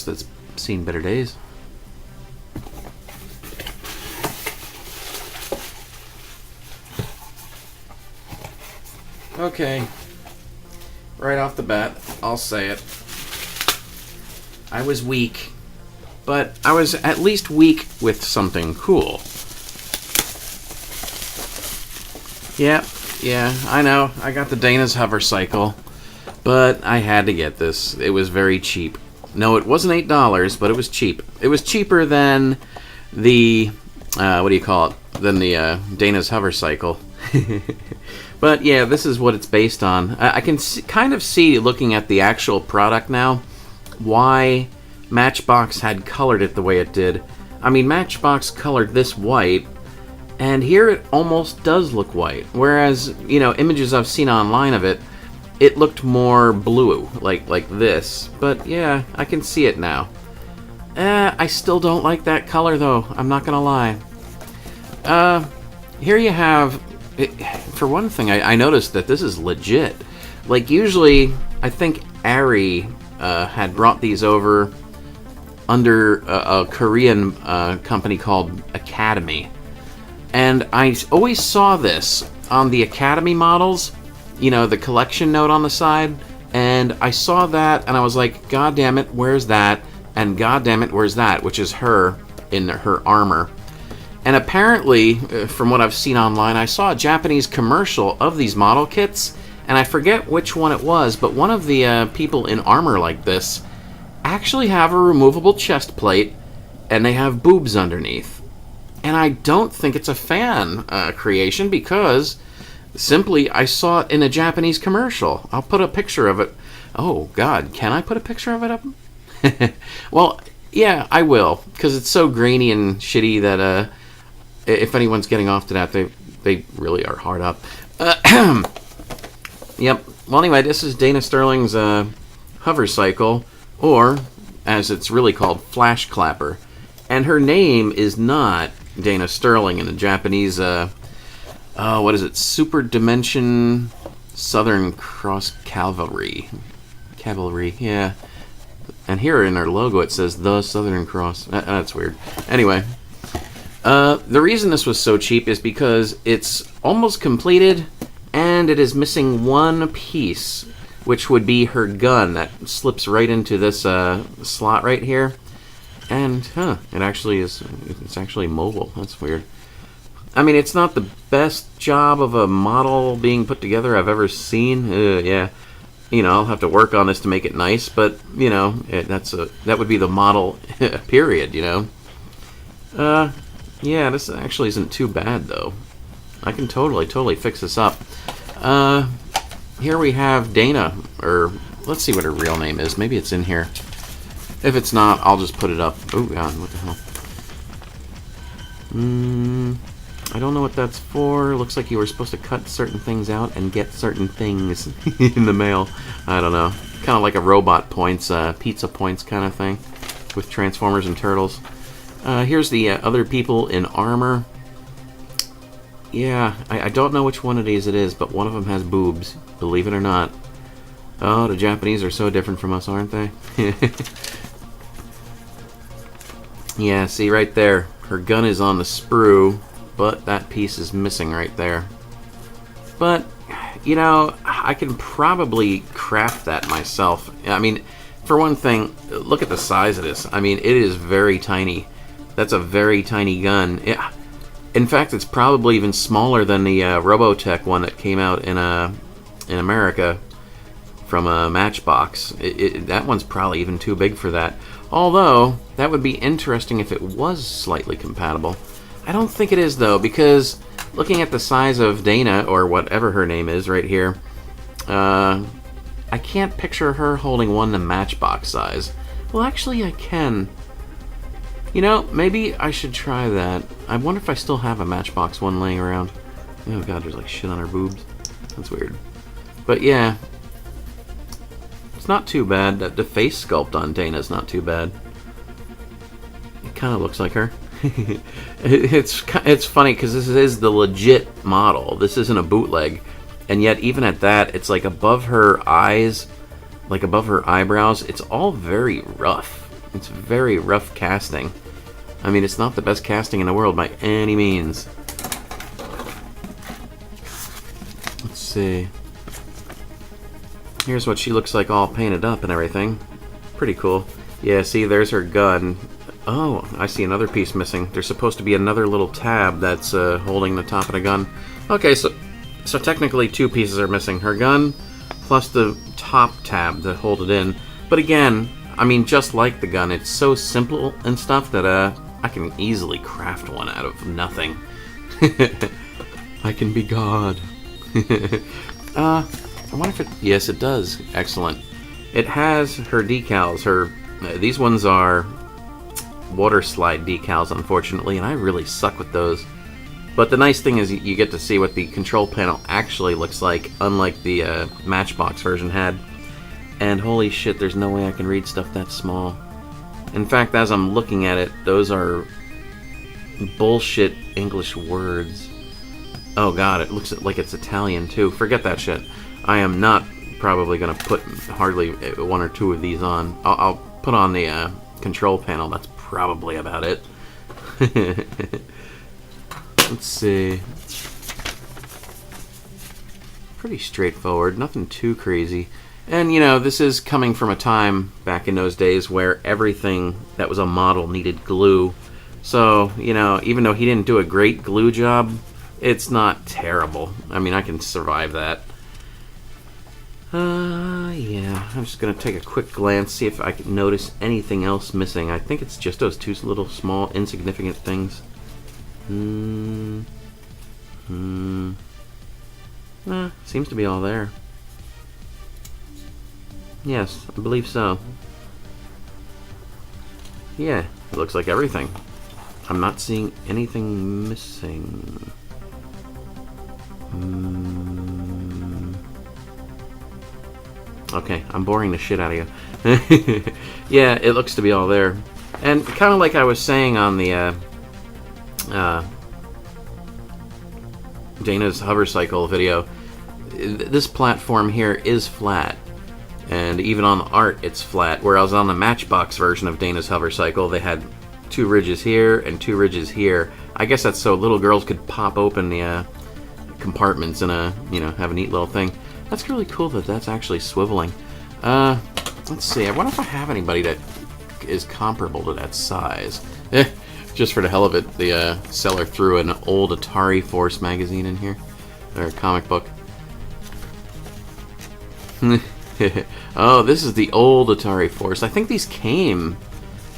that's seen better days. Okay, right off the bat, I'll say it. I was weak, but I was at least weak with something cool. Yeah, I know. I got the Dana's Hover Cycle, but I had to get this. It was very cheap. No, it wasn't $8, but it was cheap. It was cheaper than the, what do you call it? Than the Dana's Hover Cycle. But yeah, this is what it's based on. I can kind of see, looking at the actual product now, why Matchbox had colored it the way it did. I mean, Matchbox colored this white, and here it almost does look white. Whereas, you know, images I've seen online of it, it looked more blue, like this. But yeah, I can see it now. I still don't like that color, though. I'm not gonna lie. Here you have... for one thing, I noticed that this is legit. Like, usually, I think Ari had brought these over under a Korean company called Academy. And I always saw this on the Academy models, you know, the collection note on the side. And I saw that, and I was like, God damn it, where's that? And God damn it, where's that? Which is her in her armor. And apparently, from what I've seen online, I saw a Japanese commercial of these model kits, and I forget which one it was, but one of the people in armor like this actually have a removable chest plate, and they have boobs underneath. And I don't think it's a fan creation, because simply I saw it in a Japanese commercial. I'll put a picture of it. Oh, God, can I put a picture of it up? Well, yeah, I will, because it's so grainy and shitty that... if anyone's getting off to that, they really are hard up. Yep. Well, anyway, this is Dana Sterling's hover cycle, or, as it's really called, Flash Clapper. And her name is not Dana Sterling in the Japanese, what is it? Super Dimension Southern Cross Cavalry. Cavalry, yeah. And here in her logo it says The Southern Cross. That's weird. Anyway... the reason this was so cheap is because it's almost completed, and it is missing one piece, which would be her gun that slips right into this slot right here. And, it actually is, it's actually mobile. That's weird. I mean, it's not the best job of a model being put together I've ever seen. Yeah. You know, I'll have to work on this to make it nice, but, you know, that would be the model, period, you know. Yeah, this actually isn't too bad, though. I can totally fix this up. Here we have Dana, or let's see what her real name is. Maybe it's in here. If it's not, I'll just put it up. Oh, God, what the hell? I don't know what that's for. Looks like you were supposed to cut certain things out and get certain things in the mail. I don't know. Kind of like a robot points, pizza points kind of thing with Transformers and Turtles. Here's the other people in armor. Yeah, I don't know which one of these it is, but one of them has boobs, believe it or not. Oh, the Japanese are so different from us, aren't they? Yeah, see right there, her gun is on the sprue, but that piece is missing right there. But, you know, I can probably craft that myself. I mean, for one thing, look at the size of this. I mean, it is very tiny. That's a very tiny gun. In fact, it's probably even smaller than the Robotech one that came out in America from a Matchbox. That one's probably even too big for that. Although, that would be interesting if it was slightly compatible. I don't think it is, though, because looking at the size of Dana, or whatever her name is right here, I can't picture her holding one the Matchbox size. Well, actually, I can. You know, maybe I should try that. I wonder if I still have a Matchbox one laying around. Oh god, there's like shit on her boobs. That's weird. But yeah, it's not too bad. The face sculpt on Dana's not too bad. It kind of looks like her. It's funny because this is the legit model. This isn't a bootleg. And yet, even at that, it's like above her eyes, like above her eyebrows, it's all very rough. It's very rough casting. I mean, it's not the best casting in the world by any means. Let's see. Here's what she looks like all painted up and everything. Pretty cool. Yeah, see, there's her gun. Oh, I see another piece missing. There's supposed to be another little tab that's holding the top of the gun. Okay, so technically two pieces are missing. Her gun plus the top tab that hold it in. But again, I mean, just like the gun, it's so simple and stuff that I can easily craft one out of nothing. I can be God. I wonder if it... Yes, it does. Excellent. It has her decals. These ones are water slide decals, unfortunately, and I really suck with those. But the nice thing is you get to see what the control panel actually looks like, unlike the Matchbox version had. And holy shit, there's no way I can read stuff that small. In fact, as I'm looking at it, those are bullshit English words. Oh god, it looks like it's Italian too. Forget that shit. I am not probably going to put hardly one or two of these on. I'll put on the control panel. That's probably about it. Let's see. Pretty straightforward. Nothing too crazy. And, you know, this is coming from a time back in those days where everything that was a model needed glue. So, you know, even though he didn't do a great glue job, it's not terrible. I mean, I can survive that. Yeah, I'm just going to take a quick glance, see if I can notice anything else missing. I think it's just those two little small insignificant things. Seems to be all there. Yes, I believe so. Yeah, it looks like everything. I'm not seeing anything missing. Okay, I'm boring the shit out of you. Yeah, it looks to be all there. And kind of like I was saying on the Dana's hovercycle video, this platform here is flat. And even on the art, it's flat. Whereas on the Matchbox version of Dana's hovercycle, they had two ridges here and two ridges here. I guess that's so little girls could pop open the compartments and have a neat little thing. That's really cool that that's actually swiveling. Let's see. I wonder if I have anybody that is comparable to that size. Just for the hell of it, the seller threw an old Atari Force magazine in here, or comic book. Oh, this is the old Atari Force. I think these came...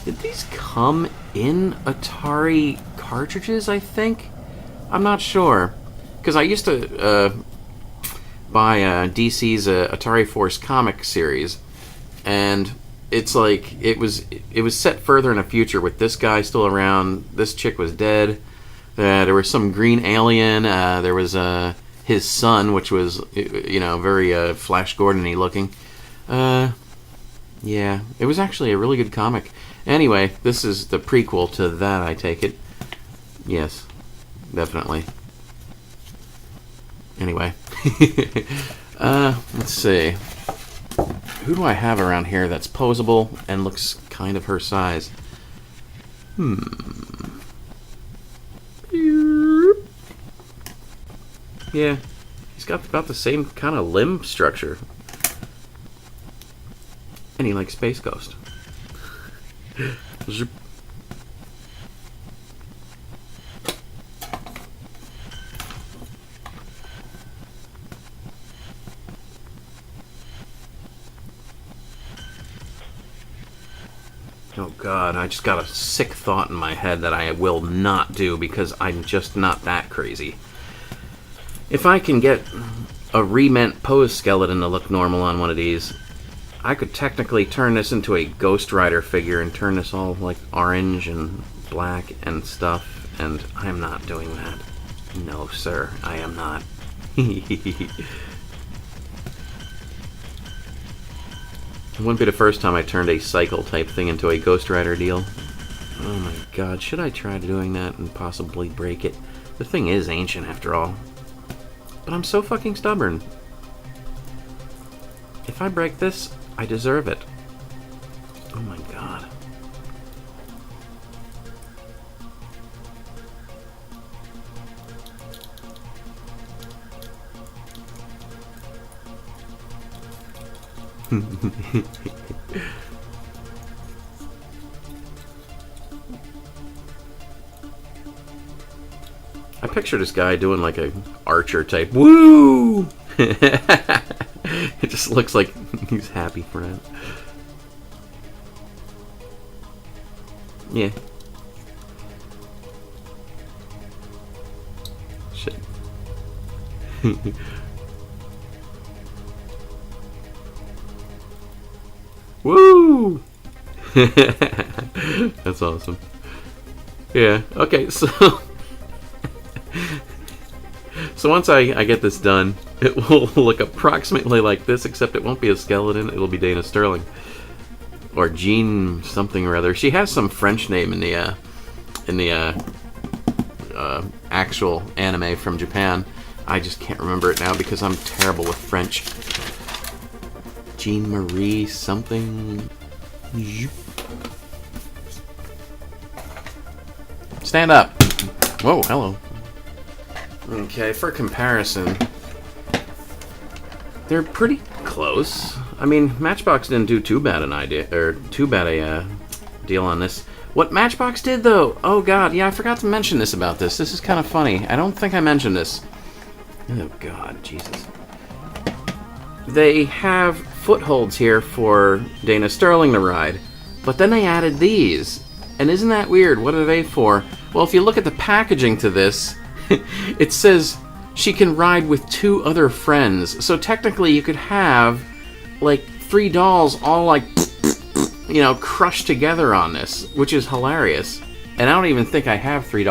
Did these come in Atari cartridges, I think? I'm not sure. Because I used to buy DC's Atari Force comic series. And it's like, it was set further in the future with this guy still around. This chick was dead. There was some green alien. There was... his son, which was, very Flash Gordon-y looking. Yeah, it was actually a really good comic. Anyway, this is the prequel to that, I take it. Yes, definitely. Anyway. Let's see. Who do I have around here that's posable and looks kind of her size? Yeah, he's got about the same kind of limb structure. And he likes Space Ghost. Zoop. Oh god, I just got a sick thought in my head that I will not do because I'm just not that crazy. If I can get a remint pose skeleton to look normal on one of these, I could technically turn this into a Ghost Rider figure and turn this all like orange and black and stuff, and I'm not doing that. No, sir, I am not. It wouldn't be the first time I turned a cycle type thing into a Ghost Rider deal. Oh my god, should I try doing that and possibly break it? The thing is ancient after all. But I'm so fucking stubborn. If I break this, I deserve it. Oh my god. I picture this guy doing like a Archer type woo. It just looks like he's happy for it. Yeah. Shit. Woo! That's awesome. Yeah, okay, so so once I get this done, it will look approximately like this, except it won't be a skeleton, it'll be Dana Sterling. Or Jean something or other. She has some French name in the actual anime from Japan. I just can't remember it now because I'm terrible with French. Jean Marie something. Stand up. Whoa, hello. Okay, for comparison, they're pretty close. I mean, Matchbox didn't do too bad a deal on this. What Matchbox did, though, oh god, yeah, I forgot to mention this about this. This is kind of funny. I don't think I mentioned this. Oh god, Jesus. They have footholds here for Dana Sterling to ride, but then they added these. And isn't that weird? What are they for? Well, if you look at the packaging to this, it says she can ride with 2 other friends. So technically you could have like 3 dolls all like, you know, crushed together on this, which is hilarious. And I don't even think I have $3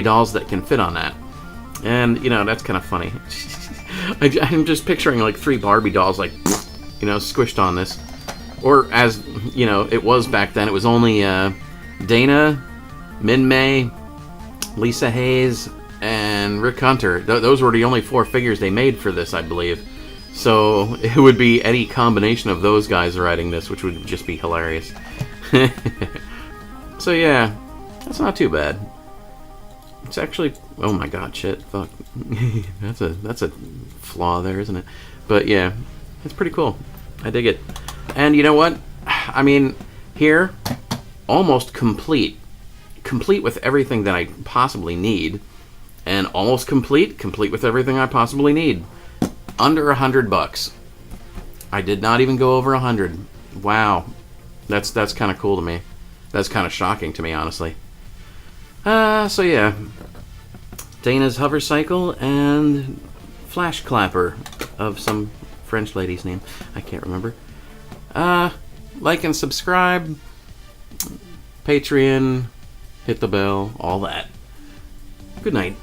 dolls that can fit on that. And, you know, that's kind of funny. I'm just picturing like 3 Barbie dolls like, you know, squished on this. Or as, you know, it was back then, it was only Dana, Min May, Lisa Hayes, and Rick Hunter. Those were the only 4 figures they made for this, I believe. So it would be any combination of those guys riding this, which would just be hilarious. So yeah, that's not too bad. It's actually, oh my god, shit, fuck. that's a flaw there, isn't it? But yeah, it's pretty cool. I dig it. And you know what? I mean, here, almost complete. Complete with everything that I possibly need. And almost complete with everything I possibly need. Under $100. I did not even go over 100. Wow. That's kind of cool to me. That's kind of shocking to me, honestly. So yeah. Dana's hover cycle and flash clapper of some French lady's name. I can't remember. Like and subscribe. Patreon. Hit the bell. All that. Good night.